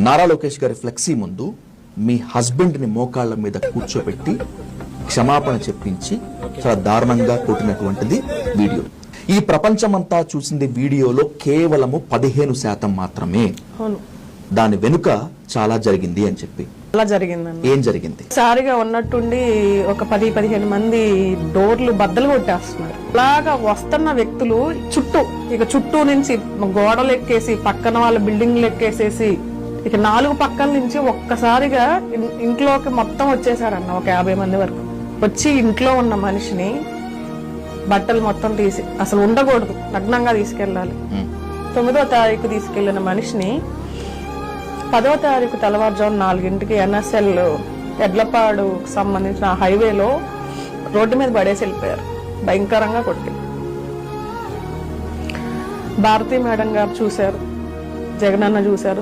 నారా లోకేష్ గారి ఫ్లెక్సీ ముందు మీ హస్బెండ్ని మోకాళ్ల మీద కూర్చోబెట్టి క్షమాపణ చెప్పించి చాలా దారుణంగా కొట్టినటువంటిది వీడియో. ఈ ప్రపంచమంతా చూసింది వీడియోలో కేవలము 15% మాత్రమే. దాని వెనుక చాలా జరిగింది అని చెప్పి. అలా జరిగిందండి. ఏం జరిగింది? సారిగా ఉన్నట్టుండి ఒక 10-15 మంది డోర్లు బద్దలు కొట్టేస్తున్నారు. అలాగా వస్తున్న వ్యక్తులు చుట్టూ నుంచి గోడలు ఎక్కేసి పక్కన వాళ్ళ బిల్డింగ్లు ఎక్కేసేసి ఇక 4 పక్కల నుంచి ఒక్కసారిగా ఇంట్లోకి మొత్తం వచ్చేసారన్న ఒక 50 మంది వరకు వచ్చి ఇంట్లో ఉన్న మనిషిని బట్టలు మొత్తం తీసి అసలు ఉండకూడదు నగ్నంగా తీసుకెళ్ళాలి. 9వ తారీఖు తీసుకెళ్లిన మనిషిని 10వ తారీఖు తెల్లవారుజాము 4 NSL ఎడ్లపాడు సంబంధించిన హైవేలో రోడ్డు మీద పడేసి వెళ్ళిపోయారు. భయంకరంగా కొట్టి భారతీ మేడం గారు చూశారు, జగనన్న చూశారు.